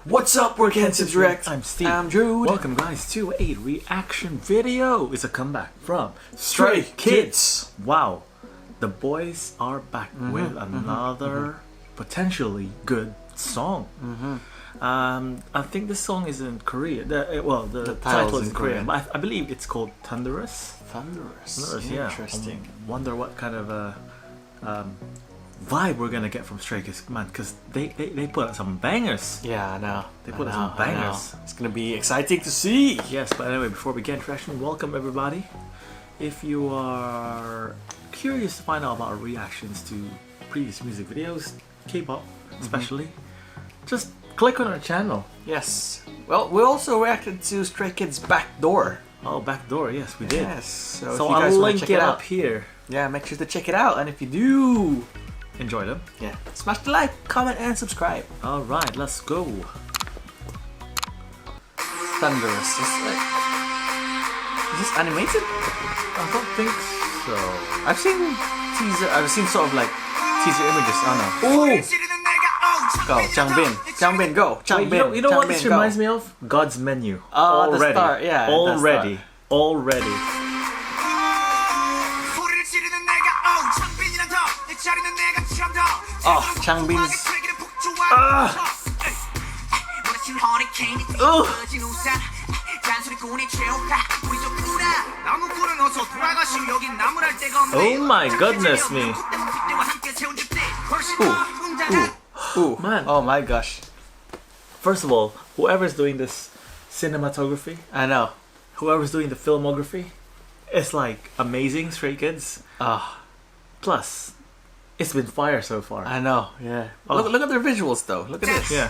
What's up, we're Kensib's Direct. I'm Steve. I'm Drew. Welcome guys to a reaction video. It's a comeback from Stray Kids. Wow, the boys are back with another potentially good song. I think this song is in Korean. The title is in Korean, but I believe it's called Thunderous. Thunderous. Yeah. Interesting. I wonder what kind of vibe we're gonna get from Stray Kids, man, because they put out some bangers. Yeah, I know. They put out some bangers. It's gonna be exciting to see. Yes, but anyway, before we get into reaction, welcome everybody. If you are curious to find out about our reactions to previous music videos, K-pop especially, just click on our channel. Yes. Well, we also reacted to Stray Kids Backdoor. Oh, Backdoor, yes, we did. Yes. So if So you guys I'll wanna link check it out, up here. yeah, make sure to check it out. And if you do, Enjoy them. yeah, smash the like, comment, and subscribe. All right, let's go. Thunderous. Is this animated? I don't think so. I've seen teaser. I've seen sort of like teaser images. Oh no. Ooh! Go, Changbin. Changbin, go. Changbin. Wait, you know what Changbin, this go. reminds me of? God's Menu. The start, yeah. Already. Oh, Changbin's. Oh my goodness me. Ooh, Man. Oh my gosh. First of all, whoever's doing this cinematography, I know. whoever's doing the filmography, it's like amazing. Stray Kids. Oh, Plus, it's been fire so far. I know. Yeah. Oh. Look at their visuals though. Look at this. Yeah.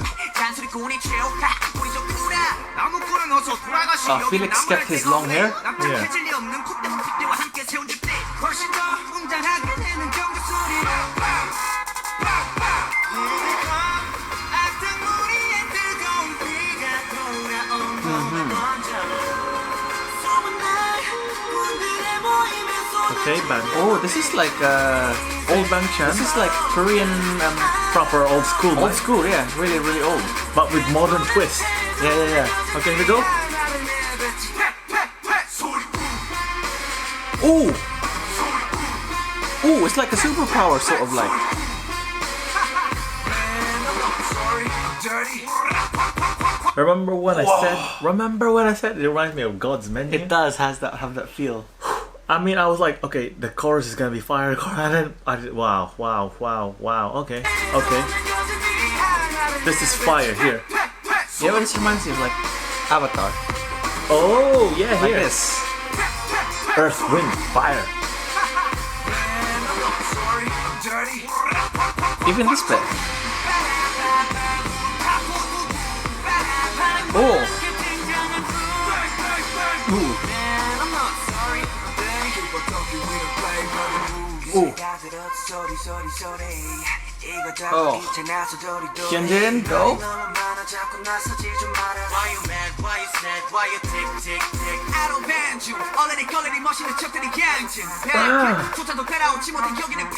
Oh, Felix kept his long hair. Yeah. Okay, bang. Oh, this is like Old Bang Chan. this is like Korean Proper old school. old school. Yeah, really, really old. But with modern twist. Yeah. Okay, here we go. Ooh. Ooh, it's like a superpower sort of like. Remember when I said it reminds me of God's Menu? It does have that feel. I mean, I was like, okay, the chorus is gonna be fire. And then wow. Okay. This is fire here. Yeah, but this reminds me of like Avatar. Oh yeah, Like here. this. Earth, wind, fire. Even this bit. Oh. Ooh. Oh. Hyunjin, go.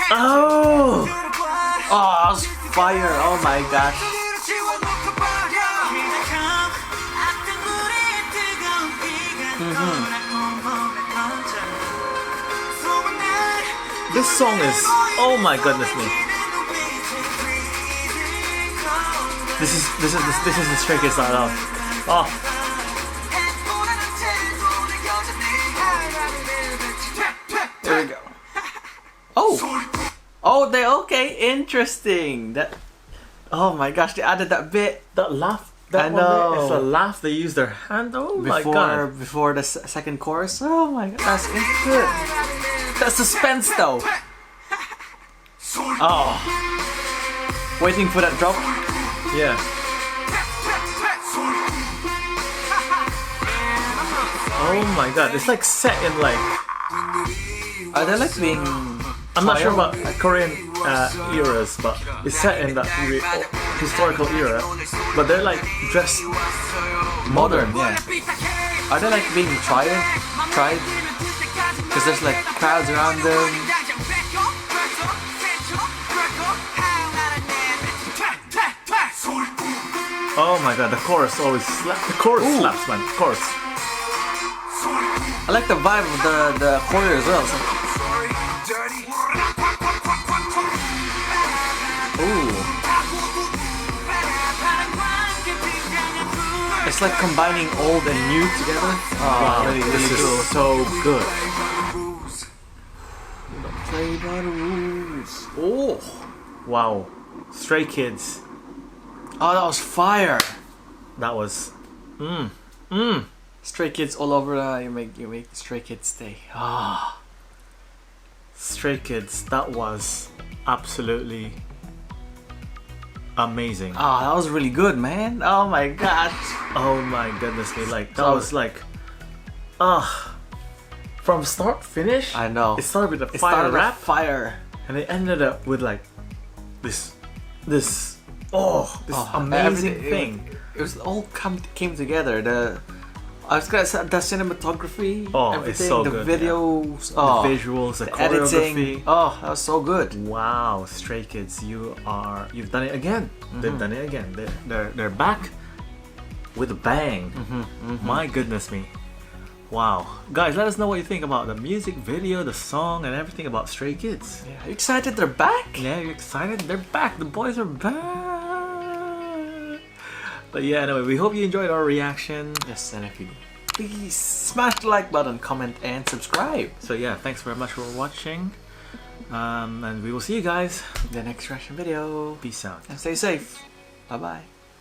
Oh, Oh, it's fire. Oh my gosh. this song is, oh my goodness me. This is the Stray Kids I love. Oh. There we go. Oh, they okay. Interesting. That. Oh my gosh, they added that bit. That laugh. That I one know. bit, it's a laugh. They use their hand. Oh my god. Before the second chorus. Oh my god, that's good. That suspense though. Oh. Waiting for that drop. Yeah. Oh my god, it's like set in like. Are they like being? I'm not sure about Korean eras, but it's set in that historical era. But they're like dressed modern. Yeah. Are they like being tried? Because there's like crowds around them. Oh my god, the chorus always slaps. The chorus slaps, man. The chorus. I like the vibe of the choreo as well. So. Ooh. It's like combining old and new together. Oh, Wow, really, this really is cool. so good. Play by the rules. Oh, wow. Stray Kids. Oh, that was fire. That was. Stray Kids all over. You make Stray Kids stay. Ah. Stray Kids. That was absolutely amazing. Oh, that was really good, man. Oh my god. Oh my goodness me! Like that So- was like, from start to finish. I know. It started with a It fire started with rap, fire. and it ended up with like this amazing everything- thing. It was all came together. I was gonna say the cinematography. Oh, it's everything, so the good, videos, The visuals, the choreography. editing. Oh, that was so good. Wow, Stray Kids, you've done it again. They've done it again. They're back with a bang. My goodness me. Wow. Guys, let us know what you think about the music video, the song, and everything about Stray Kids. Yeah, are you excited they're back? Yeah, you excited? They're back. The boys are back. But yeah, anyway, we hope you enjoyed our reaction. Yes, and if you do, please smash the like button, comment, and subscribe. So yeah, thanks very much for watching. And we will see you guys. The next reaction video. Peace out. And stay safe. Bye bye.